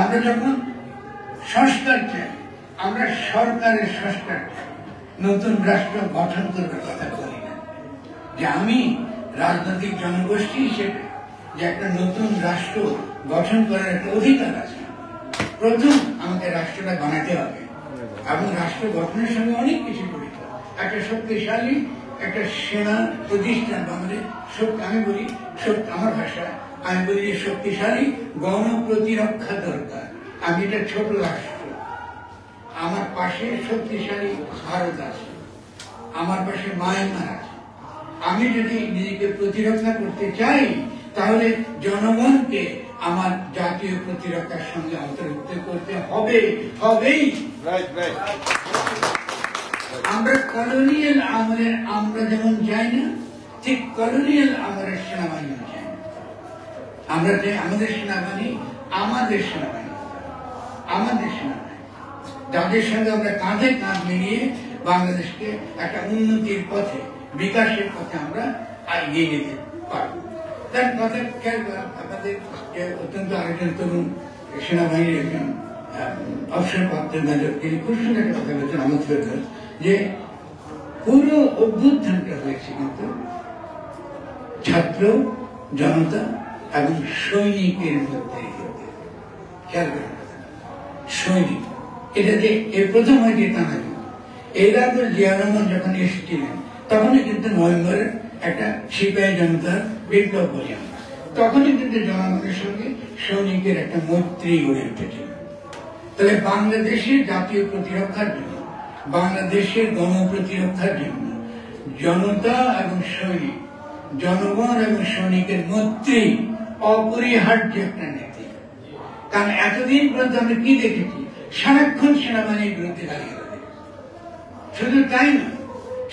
আমরা যখন সংস্কার চাই, আমরা সরকারের সংস্কার চাই, নতুন রাষ্ট্র গঠন করবার কথা বলি না। যে আমি রাজনৈতিক জনগোষ্ঠী হিসেবে যে একটা নতুন রাষ্ট্র গঠন করার একটা অধিকার আছে, প্রথম আমাকে রাষ্ট্রটা বানাতে হবে এবং রাষ্ট্র গঠনের সঙ্গে অনেক কিছু জড়িত। একটা শক্তিশালী একটা সেনা প্রতিষ্ঠান, আমাদের আমি বলি আমার ভাষায় আমি বলি যে শক্তিশালী গণপ্রতিরক্ষা দরকার। আমি এটা ছোট রাষ্ট্র, আমার পাশে শক্তিশালী ভারত আছে, আমার পাশে মায়ানমার আছে। আমি যদি নিজেকে প্রতিরক্ষা করতে চাই তাহলে জনগণকে আমার জাতীয় প্রতিরক্ষার সঙ্গে অন্তর্ভুক্ত করতে হবেই। আমরা কলোনিয়াল আমলের আমরা যেমন চাই না, ঠিক কলোনিয়াল আমলের সেনাবাহিনী চাই না। আমরা চাই আমাদের সেনাবাহিনী আমাদের সেনাবাহিনী যাদের সঙ্গে আমরা কাঁধে কাঁধ মিলিয়ে বাংলাদেশকে একটা উন্নতির পথে, বিকাশের পথে আমরা এগিয়ে নিতে পারবো। তার কথা খেয়াল করেন, আমাদের অত্যন্ত আরেকজন তরুণ সেনাবাহিনীর একজন অবসরপ্রাপ্ত মেজর, তিনি খুব সুন্দর একটা কথা বলছেন আমাদের, যে পুরো অভ্যুত্থানটা হয়েছে কিন্তু ছাত্র জনতা এবং সৈনিকের মধ্যে। খেয়াল করেন সৈনিক, এটা যে এর প্রথম হয়েছে তা না। এর আগে জিয়া রহমান যখন এসেছিলেন তখনই কিন্তু নভেম্বরের একটা সিপাহী জনতার বিপ্লব বলি আমরা, তখনই কিন্তু জনগণের সঙ্গে সৈনিকের একটা মৈত্রী গড়ে উঠেছিল। তাহলে বাংলাদেশের জাতীয় প্রতিরক্ষার জন্য, বাংলাদেশের গণপ্রতিরক্ষার জন্য জনতা এবং সৈনিক, জনগণ এবং সৈনিকের মৈত্রী অপরিহার্য একটা নীতি। কারণ এতদিন পর্যন্ত আমরা কি দেখেছি, সারাক্ষণ সেনাবাহিনীর বিরুদ্ধে দাঁড়িয়ে গেছে। শুধু তাই না,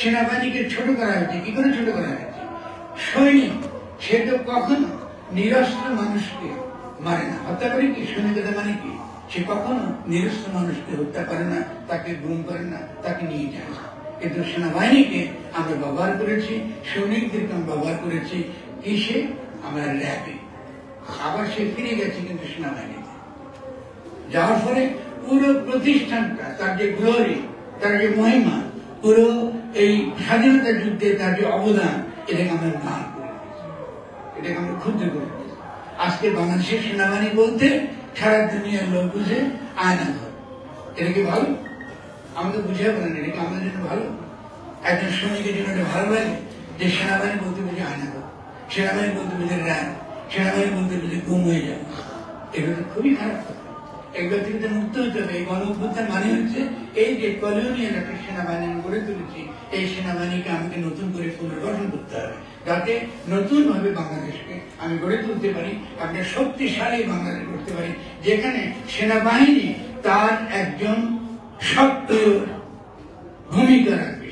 সেনাবাহিনীকে ছোট করা হয়েছে। কি করে ছোট করা হয়েছে? সৈনিক সে তো কখনো নিরস্ত্র মানুষকে মারে না, হত্যা করে কি? সৈনিকতা মানে কি? সে কখনো নিরস্ত্র মানুষকে হত্যা করে না, তাকে গুম করে না, তাকে নিয়ে যায় না। কিন্তু সেনাবাহিনীকে আমরা ব্যবহার করেছি, সৈনিকদেরকে আমরা ব্যবহার করেছি কিসে? আমরা র্যাবে। আবার সে ফিরে গেছে কিন্তু সেনাবাহিনীতে, যাওয়ার ফলে পুরো প্রতিষ্ঠানটা, তার যে গ্লোরি, তার যে মহিমা, পুরো এই স্বাধীনতা যুদ্ধে তার যে অবদান, এটাকে আমরা গান করে দিয়েছি, এটাকে আমরা ক্ষুদ্র করে দিয়েছি। আজকে বাংলাদেশের সেনাবাহিনী বলতে সারা দুনিয়ার লোক বুঝে আয়নাঘর। এটা কি ভালো? আমাকে বুঝে বলেন, এটা কি আমাদের জন্য ভালো? একজন সৈনিকের জন্য এটা ভালো লাগে যে সেনাবাহিনী বলতে বুঝে আয়নাঘর, সেনাবাহিনী বলতে বুঝে র্যাব, সেনাবাহিনী বলতে বুঝে গুম হয়ে যায়? এটা তো খুবই খারাপ কথা। একবার থেকে মুক্ত হতে হবে। এই গণ অভ্যুত্থান মানে হচ্ছে এই যে কলোনিয়াল একটা সেনাবাহিনী আমি গড়ে তুলেছি, এই সেনাবাহিনীকে আমাকে নতুন করে পুনর্গঠন করতে হবে, যাতে নতুন ভাবে বাংলাদেশকে আমি গড়ে তুলতে পারি, একটা শক্তিশালী বাংলাদেশ করতে পারি, যেখানে সেনাবাহিনী তার একজন সক্রিয় ভূমিকা রাখবে,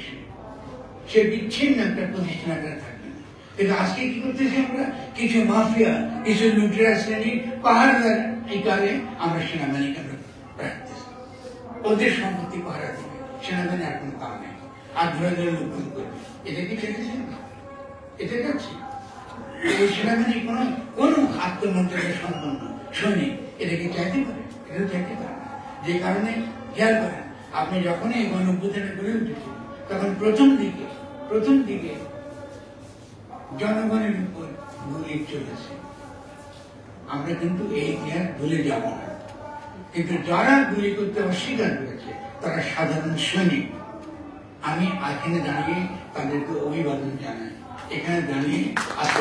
সে বিচ্ছিন্ন একটা প্রতিষ্ঠান আকারে থাকবে না। কিন্তু আজকে কি করতেছি আমরা? কিছু মাফিয়া, কিছু লুটেরা শ্রেণী পাহাড়দার এই কালে আমরা সেনাবাহিনীকে আমরা রাখতেছি, ওদের সম্পত্তি পাহারা দিবে, সেনাবাহিনী আর কোনো কাম নেই, আর ধরে ধরে লোকন করবে। এটা কি চেয়েছেন? এটা যাচ্ছে এই সেনাবাহিনী কোনো আত্মমর্যাদা সম্পন্ন সৈনিক এটাকে চাইতে পারে? এটা চাইতে পারে না। যে কারণে খেয়াল করেন, আপনি যখন এই গণ অভ্যুত্থানে গড়ে উঠেছেন তখন প্রথম দিকে জনগণের উপর গুলি চলেছে। আমরা কিন্তু এই ইতিহাস ভুলে যাব না। কিন্তু যারা গুলি করতে অস্বীকার করেছে তারা সাধারণ সৈনিক। আমি এখানে দাঁড়িয়ে তাদেরকে অভিবাদন জানাই, এখানে দাঁড়িয়ে আজকে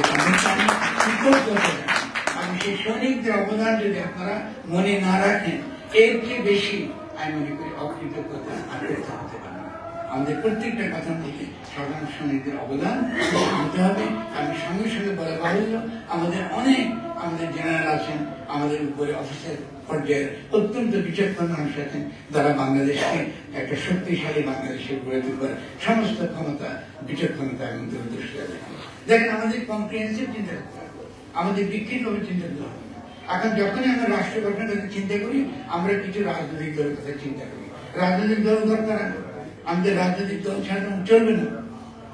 আমি সেই সৈনিকদের অবদান যদি আপনারা মনে না রাখেন, এর চেয়ে বেশি আমি মনে করি অকৃতজ্ঞতা আর করতে হতে পারে না। আমাদের প্রত্যেকটা কথার মধ্যে সাধারণ সৈনিকদের অবদান আনতে হবে। আমি সঙ্গে সঙ্গে বলা বাহুল্য, আমাদের জেনারেল আছেন, আমাদের উপরে অফিসার পর্যায়ের অত্যন্ত বিচক্ষণ মানুষ আছেন, যারা বাংলাদেশকে একটা শক্তিশালী বাংলাদেশের গড়ে তুলবার সমস্ত ক্ষমতা, বিচক্ষণতা এবং দূরদর্শিতা দেখেন। আমাদের কম্প্রিহেন্সিভ চিন্তা করতে হবে, আমাদের বিক্ষিপ্তভাবে চিন্তা করতে হবে। এখন যখনই আমরা রাষ্ট্র গঠনের কথা চিন্তা করি, আমরা কিছু রাজনৈতিক দলের কথা চিন্তা করি। রাজনৈতিক দল দরকার, আমাদের রাজনৈতিক দল ছাড়া চলবে না।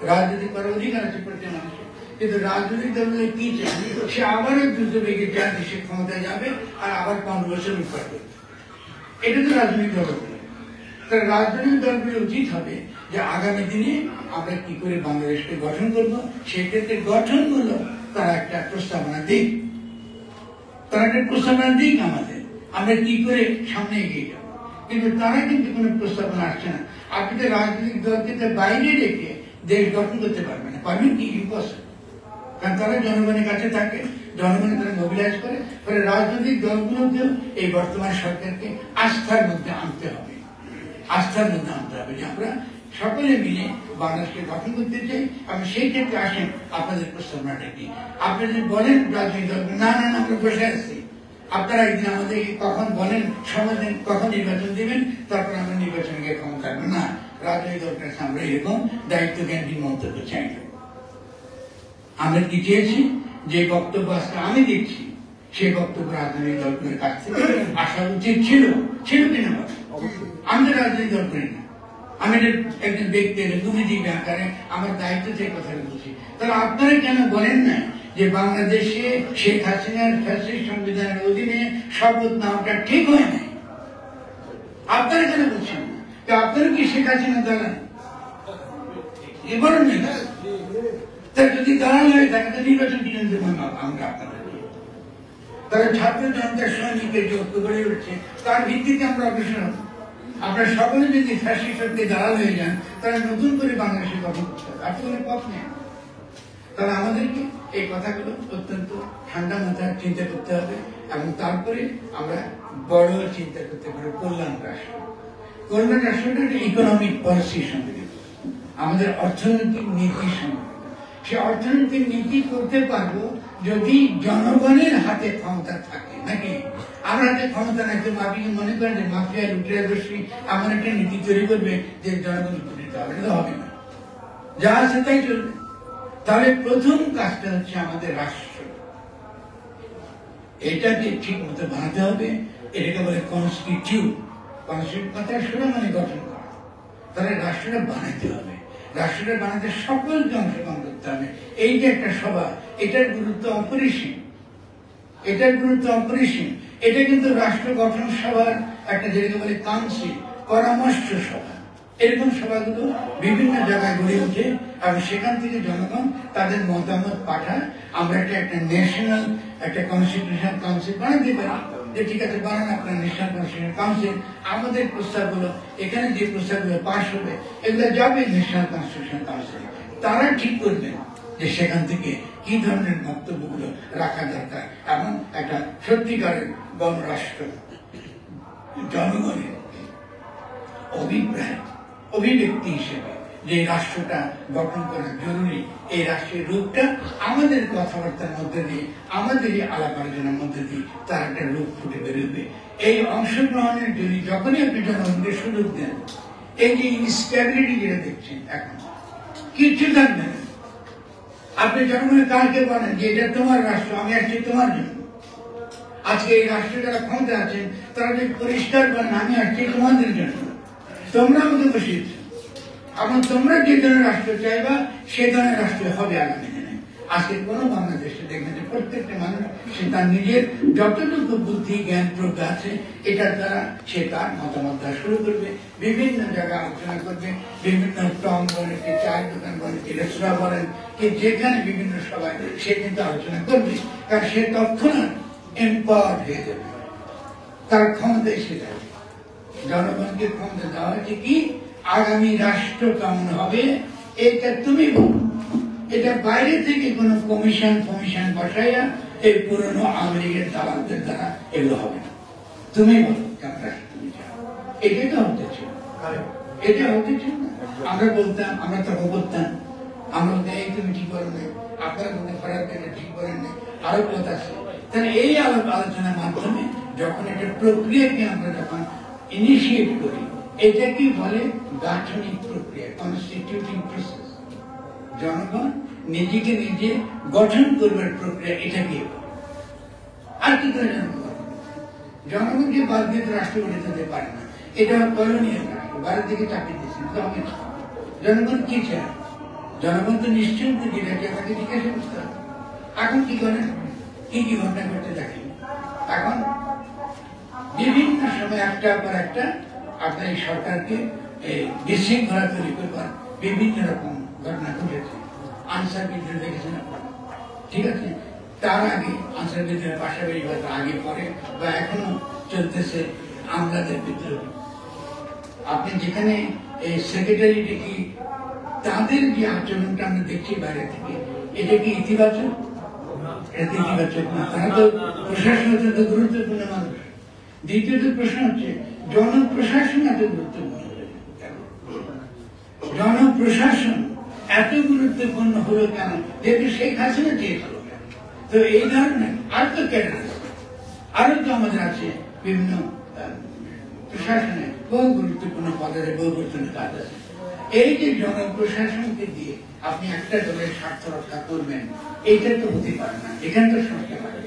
রাজনীতি করার অধিকার আছে প্রত্যেক মানুষের, কিন্তু রাজনৈতিক দলগুলো কি চায়, সে আবারও দ্রুত বেগে যায়, সে ক্ষমতায় যাবে আর আবার 15 বছর উপর করবে। এটা তো রাজনৈতিক দলগুলো। তার রাজনৈতিক দলগুলো উচিত হবে যে আগামী দিনে আমরা কি করে বাংলাদেশকে গঠন করবো, সেক্ষেত্রে গঠনমূলক তারা একটা প্রস্তাবনা দিক, আমাদের আমরা কি করে সামনে এগিয়ে যাবো। কিন্তু তারা কিন্তু কোনো প্রস্তাবনা আসছে না। আপনি তো রাজনৈতিক দলকে বাইরে রেখে দেশ গঠন করতে পারবেন না, পারবেন কি? ইম্পসিবল। কারণ তারা জনগণের কাছে থাকে, জনগণের তারা মোবিলাইজ করে, ফলে রাজনৈতিক দলগুলোকেও এই বর্তমান সরকারকে আস্থার মধ্যে আনতে হবে, যে আমরা সকলে মিলে বাংলাদেশকে গঠন করতে চাই। আমি সেই ক্ষেত্রে আসেন আপনাদের প্রস্তাবনাটা কি। আপনি যদি বলেন রাজনৈতিক দল না আমরা বসে আসছি, আপনারা একদিন আমাদেরকে কখন বলেন, সময় দেন, কখন নির্বাচন দিবেন, তারপর আমরা নির্বাচনে গিয়ে ক্ষমতা থাকবো না। রাজনৈতিক দলকে আমরা এরকম দায়িত্ব জ্ঞানহীন মন্তব্য চাই না। আমরা কি চেয়েছি, যে বক্তব্য আজকে আমি দিচ্ছি, সেই বক্তব্য রাজনৈতিক দলগুলোর কাছ থেকে আসা উচিত ছিল কিনা বলেন? আমি তো রাজনৈতিক দল করি না, আমি একজন ব্যক্তি বুদ্ধিজীবী আকারে আমার দায়িত্ব থেকে কথা বলছি। তাহলে আপনারা কেন বলেন না যে বাংলাদেশে শেখ হাসিনার ফ্যাসিস্ট সংবিধানের অধীনে শপথ নেওয়াটা ঠিক হয় নাই? আপনারা কেন বলছেন না? আপনারা কি শেখ হাসিনা দালাল? এ বলেন না। তার যদি দালাল হয়ে থাকে তো নির্বাচন কিনে দেবো আমরা আপনাদের। তারা ছাত্র জনতার সৈনিকের যে ঐক্য গড়ে উঠছে তার ভিত্তিতে আমরা অগ্রসর হব। আপনারা সকলে যদি ফ্যাসিস্টকে দালাল হয়ে যান, তারা নতুন করে বাংলাদেশে গঠন করতে হবে, আর তো কোনো পথ নেই। তাহলে আমাদেরকে এই কথাগুলো অত্যন্ত ঠান্ডা মাথায় চিন্তা করতে হবে, এবং তারপরে আমরা বড় চিন্তা করতে পারবো কল্যাণ রাষ্ট্র। কল্যাণ রাষ্ট্রটা একটা ইকোনমিক পলিসির সঙ্গে, আমাদের অর্থনৈতিক নীতির সঙ্গে। সে অর্থনৈতিক নীতি করতে পারবো যদি জনগণের হাতে ক্ষমতা থাকে, নাকি আমার হাতে ক্ষমতা নাই। তো আপনি মনে করেন যে মাফিয়া লুটেরা দোষী এমন একটা নীতি তৈরি করবে যে জনগণ উপকৃত হবে? এটা হবে না, যা আছে তাই চলবে। তাহলে প্রথম কাজটা হচ্ছে আমাদের রাষ্ট্র, এটাকে ঠিক মতো বানাতে হবে। এটাকে বলে কনস্টিটিউট। কথা শোনা মানে গঠন করা। তাহলে রাষ্ট্রটা বানাতে হবে, রাষ্ট্রটা বানাতে সকলকে অংশগ্রহণ করতে হবে। এই যে একটা সভা, এটার গুরুত্ব অপরিসীম, এটা কিন্তু রাষ্ট্র গঠন সভার একটা, যেটাকে বলে কাউন্সিল, পরামর্শ সভা। এরকম সভাগুলো বিভিন্ন জায়গায় গড়ে ওঠে, এবং সেখান থেকে জনগণ তাদের মতামত পাঠায়। আমরা একটা ন্যাশনাল একটা কনস্টিটিউশন কাউন্সিল বানাতে পারি, যে ঠিক আছে বানান আপনার ন্যাশনাল কনস্টিটিউশন কাউন্সিল। আমাদের প্রস্তাবগুলো, এখানে যে প্রস্তাবগুলো পাশ হবে, এগুলো যাবে ন্যাশনাল কনস্টিটিউশন কাউন্সিল। তারা ঠিক করবেন যে সেখান থেকে কি ধরনের বক্তব্যগুলো রাখা দরকার, এবং একটা সত্যিকারের গণরাষ্ট্র জনগণের অভিব্যক্তি হিসেবে যে রাষ্ট্রটা গঠন করা জরুরি, এই রাষ্ট্রের রূপটা আমাদের কথাবার্তার মধ্যে দিয়ে, আমাদের আলাপ আলোচনার মধ্যে দিয়ে তার একটা রূপ ফুটে বেরোবে। এই অংশগ্রহণের জন্য যখনই আপনি জনগণকে সুযোগ দেন, এই যে ইনস্টেবিলিটি যেটা দেখছেন এখন, কিচ্ছু থাকবে না। আপনি জনগণের কালকে বলেন যে এটা তোমার রাষ্ট্র, আমি আসছি তোমার জন্য। আজকে এই রাষ্ট্রে যারা ক্ষমতা আছেন তারা যদি পরিষ্কার বলেন আমি আসছি তোমাদের জন্য, তোমরা আমাকে বসিয়েছ, এখন তোমরা যে ধরনের রাষ্ট্র চাইবা সে ধরনের রাষ্ট্র হবে আগামী দিনে। আজকে কোনো বাংলাদেশে দেখবেন যে প্রত্যেকটা মানুষ সে তার নিজের যতটুকু বুদ্ধি জ্ঞান প্রজ্ঞা আছে এটার দ্বারা সে তার মতামত দেওয়া শুরু করবে, বিভিন্ন জায়গায় আলোচনা করবে, বিভিন্ন টং বলেন, কি চায়ের দোকান বলেন, কি রেস্তোরাঁ বলেন, কি যেখানে বিভিন্ন সভায় সে কিন্তু আলোচনা করবে। কারণ সে তৎক্ষণাৎ এম্পাওয়ার্ড হয়ে যাবে, তার ক্ষমতা এসে যাবে। জনগণকে ক্ষমতা দেওয়া হয়েছে কি আগামী রাষ্ট্র কেমন হবে এটা তুমি বলো। এটা বাইরে থেকে কোনো কমিশন বসাইয়া এই পুরনো আমেরিকার দালালদের দ্বারা এগুলো হবে না। তুমি বলো কেমন রাষ্ট্র তুমি চাও। এটাই তো হতে ছিল, এটা হতে ছিল না। আমরা বলতাম, আমরা তর্ক করতাম, আমরা বলতাম এই তুমি ঠিক করো না, আপনারা কোনো খারাপ ঠিক করেন না, আরো কথা আছে। তাহলে এই আলোচনার মাধ্যমে যখন একটা প্রক্রিয়াকে আমরা যখন ইনিশিয়েট করি, এটাকে বলে গাঠনিক প্রক্রিয়া, কনস্টিটিউটিং প্রসেস। জনগণ নিজেকে নিজে গঠন করবার প্রক্রিয়া, এটাকে আর কি করে জনগণকে বাদ দিয়ে রাষ্ট্র গড়ে তুলতে পারে না। এটা কলোনিয়াল রাষ্ট্র, বাইরের দিকে চাকরি দিচ্ছেন। জনগণ কি চায়? জনগণ তো নিশ্চয়ই যেটাকে তাকে জিজ্ঞাসা করতে হবে। এখন কি করেন, কি কি ঘটনা ঘটতে দেখেন। এখন বিভিন্ন সময় একটার পর একটা আপনার এই সরকারকে বিশৃঙ্খলা তৈরি করবার বিভিন্ন রকম ঘটনা ঘটেছে। আনসার বিদ্রোহ দেখেছেন আপনারা, ঠিক আছে? তার আগে আনসার বিদ্রোহের পাশাপাশি হয়তো আগে পরে বা এখনো চলতেছে আমলাদের বিদ্রোহ। আপনি যেখানে এই সেক্রেটারি কি তাদের যে আচরণটা আমরা দেখছি বাইরে থেকে, এটা কি ইতিবাচক? এটা ইতিবাচক না। তারা তো প্রশাসন অত্যন্ত গুরুত্বপূর্ণ মানুষ। দ্বিতীয়ত প্রশ্ন হচ্ছে জনপ্রশাসন এত গুরুত্বপূর্ণ হলো কেন? জনপ্রশাসন এত গুরুত্বপূর্ণ হলো কেন? যেহেতু শেখ হাসিনা চেয়েছিল। তো এই ধরনের আর তো কেন আরো তো আমাদের আছে বিভিন্ন প্রশাসনে বহু গুরুত্বপূর্ণ পদের বহু গুরুত্বপূর্ণ কাজ আছে। এই যে জনপ্রশাসনকে দিয়ে আপনি একটা দলের স্বার্থ রক্ষা করবেন, এইটা তো হতে পারে না। এখানে তো সমস্যা পারে।